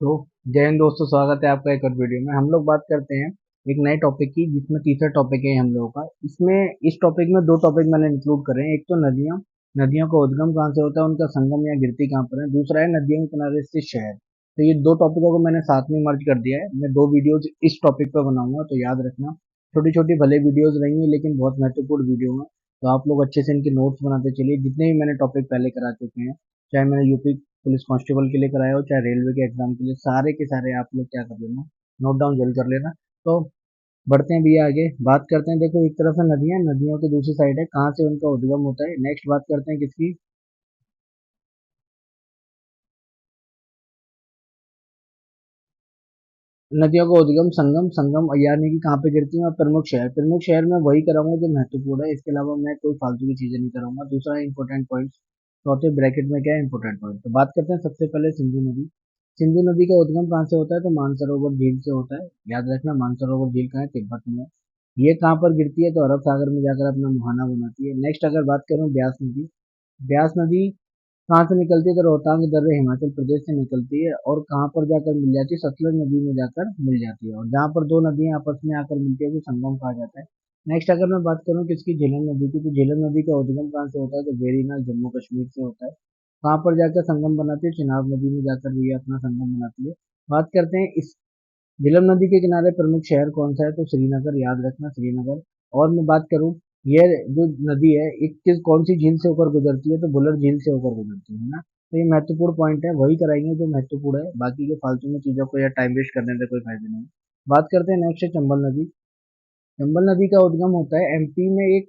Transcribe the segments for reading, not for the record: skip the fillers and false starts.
तो जय हिंद दोस्तों, स्वागत है आपका एक और वीडियो में। हम लोग बात करते हैं एक नए टॉपिक की, जिसमें तीसरा टॉपिक है हम लोगों का। इसमें इस टॉपिक में दो टॉपिक मैंने इंक्लूड करे हैं। एक तो नदियाँ, नदियों का उद्गम कहाँ से होता है, उनका संगम या गिरती कहाँ पर है। दूसरा है नदियों के किनारे स्थित शहर। तो ये दो टॉपिकों को मैंने साथ में मर्ज कर दिया है। मैं दो वीडियोज इस टॉपिक पर बनाऊंगा, तो याद रखना। छोटी छोटी भले वीडियोज रहेंगी, लेकिन बहुत महत्वपूर्ण वीडियो है। तो आप लोग अच्छे से इनके नोट्स बनाते चलिए। जितने भी मैंने टॉपिक पहले करा चुके हैं, चाहे मैंने यूपी पुलिस कांस्टेबल के लिए कराया हो, चाहे रेलवे के एग्जाम के लिए, सारे के सारे आप लोग क्या कर लेना, नोट डाउन जल्द कर लेना। तो बढ़ते हैं भैया आगे, बात करते हैं। देखो, एक तरफ है नदियां, नदियों की दूसरी साइड है कहाँ से उनका उद्गम होता है। नेक्स्ट बात करते हैं किसकी, नदियों का उद्गम, संगम, संगम यानी कि कहाँ पे गिरती है, और प्रमुख शहर। प्रमुख शहर में वही कराऊंगा जो महत्वपूर्ण है, इसके अलावा मैं कोई फालतू की चीजें नहीं करूंगा। दूसरा इंपॉर्टेंट पॉइंट, चौथे ब्रैकेट में क्या है, इंपॉर्टेंट पॉइंट। तो बात करते हैं सबसे पहले सिंधु नदी। सिंधु नदी का उद्गम कहाँ से होता है, तो मानसरोवर झील से होता है। याद रखना, मानसरोवर झील कहाँ है, तिब्बत में है। ये कहाँ पर गिरती है, तो अरब सागर में जाकर अपना मुहाना बनाती है। नेक्स्ट अगर बात करूँ ब्यास नदी, ब्यास नदी कहाँ से निकलती है, तो रोहतांग दर्रे हिमाचल प्रदेश से निकलती है। और कहाँ पर जाकर मिल जाती है, सतलुज नदी में जाकर मिल जाती है। और जहाँ पर दो नदियां आपस में आकर मिलती है वो संगम कहा जाता है। नेक्स्ट अगर मैं बात करूँ किसकी, झेलम नदी की, तो झेलम नदी का उद्गम कहाँ से होता है, तो वेरीनाग जम्मू कश्मीर से होता है। कहाँ पर जाकर संगम बनाती है, चिनाब नदी में जाकर ये अपना संगम बनाती है। बात करते हैं इस झेलम नदी के किनारे प्रमुख शहर कौन सा है, तो श्रीनगर। याद रखना, श्रीनगर। और मैं बात करूं, ये जो नदी है एक कौन सी झील से होकर गुजरती है, तो बुलर झील से होकर गुजरती है ना। तो ये महत्वपूर्ण पॉइंट है, वही कराएंगे जो महत्वपूर्ण है। बाकी के फालतू में चीजों को या टाइम वेस्ट करने से कोई फायदा नहीं है। बात करते हैं नेक्स्ट है चंबल नदी। चंबल नदी का उद्गम होता है एमपी में, एक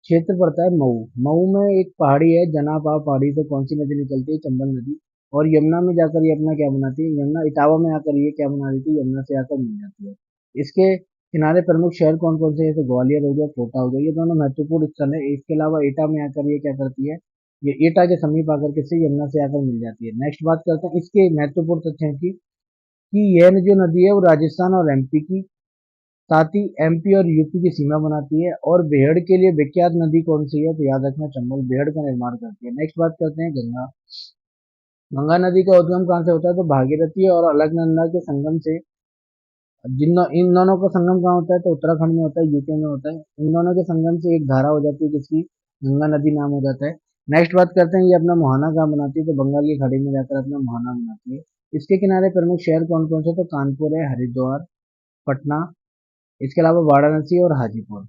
क्षेत्र पड़ता है मऊ। मऊ में एक पहाड़ी है, जनाब पहाड़ी से कौन सी नदी निकलती है, चंबल नदी। और यमुना में जाकर ये अपना क्या बनाती है, यमुना इटावा में आकर ये क्या बना देती है, यमुना से आकर मिल जाती है। इसके किनारे प्रमुख शहर कौन कौन से हैं, जैसे ग्वालियर हो गया, कोटा हो गया, ये दोनों महत्वपूर्ण स्थल है। इसके अलावा एटा में आकर ये क्या करती है, ये एटा के समीप आकर किससे, यमुना से आकर मिल जाती है। नेक्स्ट बात करते हैं इसके महत्वपूर्ण तथ्यों की, कि यह जो नदी है वो राजस्थान और एमपी की, साथ ही एमपी और यूपी की सीमा बनाती है। और बेहड़ के लिए विख्यात नदी कौन सी है, तो याद रखना, चंबल बेहड़ का निर्माण करती है। नेक्स्ट बात करते हैं गंगा। गंगा नदी का उद्गम कहाँ से होता है, तो भागीरथी और अलकनंदा के संगम से। इन दोनों का संगम कहाँ होता है, तो उत्तराखंड में होता है, यूपी में होता है। इन दोनों के संगम से एक धारा हो जाती है किसकी, गंगा नदी नाम हो जाता है। नेक्स्ट बात करते हैं ये अपना मुहाना कहाँ बनाती है, तो बंगाल की खाड़ी में जाकर अपना मुहाना बनाती है। इसके किनारे प्रमुख शहर कौन कौन से, तो कानपुर है, हरिद्वार, पटना, इसके अलावा वाराणसी और हाजीपुर।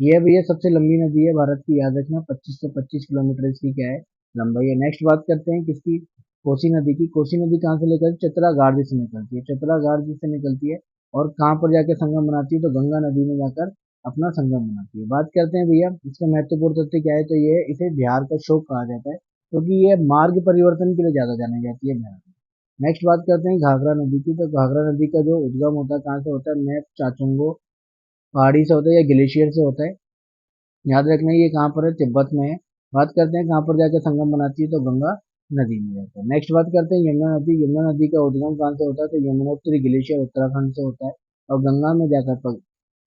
ये भैया सबसे लंबी नदी है भारत की, याद रखना, 2525 किलोमीटर इसकी क्या है, लंबाई है। नेक्स्ट बात करते हैं किसकी, कोसी नदी की। कोसी नदी कहाँ से निकलती है, चतरा गाड़ से निकलती है, चतरा गाड़ से निकलती है। और कहाँ पर जाके संगम बनाती है, तो गंगा नदी में जाकर अपना संगम बनाती है। बात करते हैं भैया इसका महत्वपूर्ण तथ्य क्या है, तो ये इसे बिहार का शोक कहा जाता है, क्योंकि ये मार्ग परिवर्तन के लिए ज्यादा जानी जाती है बिहार में। नेक्स्ट बात करते हैं घाघरा नदी की। तो घाघरा नदी का जो उद्गम होता है कहाँ से होता है, मैप चाचुंगो पहाड़ी से होता है या ग्लेशियर से होता है। याद रखना ये कहाँ पर है, तिब्बत में है। बात करते हैं कहाँ पर जाकर संगम बनाती है, तो गंगा नदी में जाकर। नेक्स्ट बात करते हैं यमुना नदी। यमुना नदी का उद्गम कहाँ से होता है, तो यमुनोत्री ग्लेशियर उत्तराखंड से होता है। और गंगा में जाकर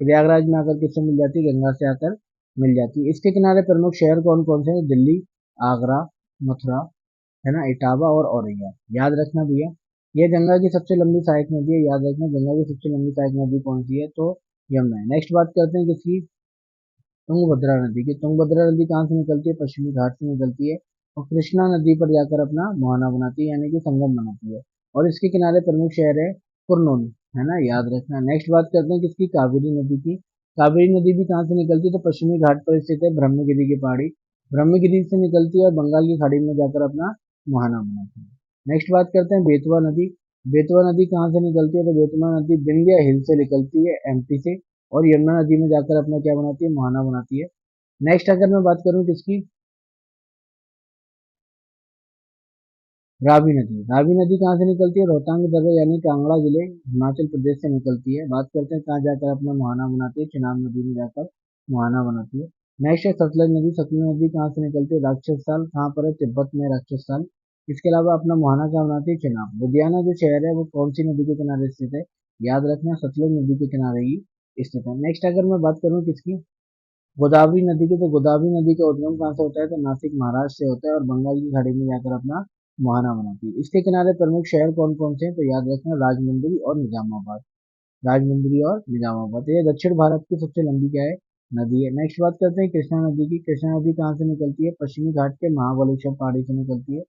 प्रयागराज में आकर किससे मिल जाती है, गंगा से आकर मिल जाती है। इसके किनारे प्रमुख शहर कौन कौन से हैं, दिल्ली, आगरा, मथुरा, है ना, इटावा और औरैया। याद रखना भैया, ये गंगा की सबसे लंबी सहायक नदी है। याद रखना, गंगा की सबसे लंबी सहायक नदी कौन सी है, तो यमुना है। नेक्स्ट बात करते हैं किसकी, तुंगभद्रा नदी की। तुंगभद्रा नदी कहाँ से निकलती है, पश्चिमी घाट से निकलती है। और कृष्णा नदी पर जाकर अपना मुहाना बनाती है, यानी कि संगम बनाती है। और इसके किनारे प्रमुख शहर है कुरनूल, है ना, याद रखना। नेक्स्ट बात करते हैं किसकी, कावेरी नदी की। कावेरी नदी भी कहाँ से निकलती है, तो पश्चिमी घाट पर स्थित है ब्रह्मगिरी की पहाड़ी, ब्रह्मगिरी से निकलती है और बंगाल की खाड़ी में जाकर अपना मुहाना बनाती है। नेक्स्ट बात करते हैं बेतवा नदी। बेतवा नदी कहाँ से निकलती है, तो बेतवा नदी विंध्य हिल से निकलती है, एमपी से। और यमुना नदी में जाकर अपना क्या बनाती है, मुहाना बनाती है। नेक्स्ट अगर मैं बात करूं किसकी, रावी नदी। रावी नदी कहाँ से निकलती है, रोहतांग दर्रे यानी कांगड़ा जिले, हिमाचल प्रदेश से निकलती है। बात करते हैं कहाँ जाकर अपना मुहाना बनाती है, चिनाब नदी में जाकर मुहाना बनाती है। नेक्स्ट है सतलज नदी। सतलज नदी कहाँ से निकलती है, राक्षस कहाँ पर है, तिब्बत में राक्षस। इसके अलावा अपना मुहाना कहाँ बनाती है, चिनाब। लुधियाना जो शहर है वो कौन सी नदी के किनारे स्थित है, याद रखना, सतलज नदी के किनारे ही स्थित है। नेक्स्ट अगर मैं बात करूँ किसकी, गोदावरी नदी की। तो गोदावरी नदी का उद्गम कहाँ से होता है, तो नासिक महाराष्ट्र से होता है और बंगाल की खाड़ी में जाकर अपना मुहाना बनाती है। इसके किनारे प्रमुख शहर कौन कौन से हैं, तो याद रखना राजमुंदरी और निजामाबाद। राजमुंदरी और निजामाबाद। तो ये दक्षिण भारत की सबसे लंबी क्या है, नदी है। नेक्स्ट बात करते हैं कृष्णा नदी की। कृष्णा नदी कहाँ से निकलती है, पश्चिमी घाट के महाबलेश्वर पहाड़ी से निकलती है।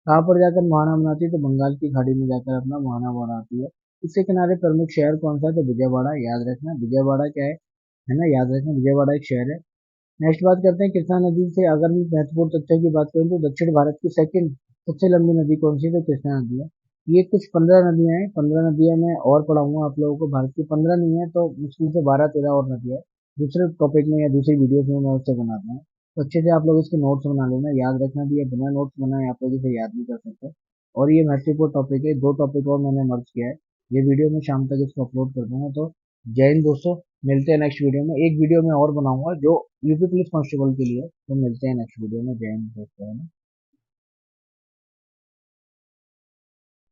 कहाँ पर जाकर मुहाना बनाती है, तो बंगाल की खाड़ी में जाकर अपना मुहाना बनाती है। इसके किनारे प्रमुख शहर कौन सा है, तो विजयवाड़ा। याद रखना विजयवाड़ा क्या है ना, याद रखना विजयवाड़ा एक शहर है। नेक्स्ट बात करते हैं कृष्णा नदी से अगर भी महत्वपूर्ण तथ्यों की बात करें, तो दक्षिण भारत की सेकंड सबसे लंबी नदी कौन सी है, तो कृष्णा नदी है। ये कुछ 15 नदियां हैं, 15 नदियां मैं और पढ़ाऊंगा आप लोगों को। भारत की 15 नहीं है तो मुश्किल से 12-13 और नदियां है। दूसरे टॉपिक में या दूसरी वीडियो में मैं उससे बनाता हूँ, तो अच्छे से आप लोग इसके नोट्स बना लेना। याद रखना भी, ये बिना नोट्स बनाए आप लोग इसे याद नहीं कर सकते। और ये महत्वपूर्ण टॉपिक है, 2 टॉपिक और मैंने मर्ज किया है। ये वीडियो मैं शाम तक इसको अपलोड कर दूंगा। तो जय हिंद दोस्तों, मिलते हैं नेक्स्ट वीडियो में। एक वीडियो में और बनाऊंगा जो यूपी पुलिस कांस्टेबल के लिए। तो मिलते हैं नेक्स्ट वीडियो में। जय हिंद दोस्तों, है ना।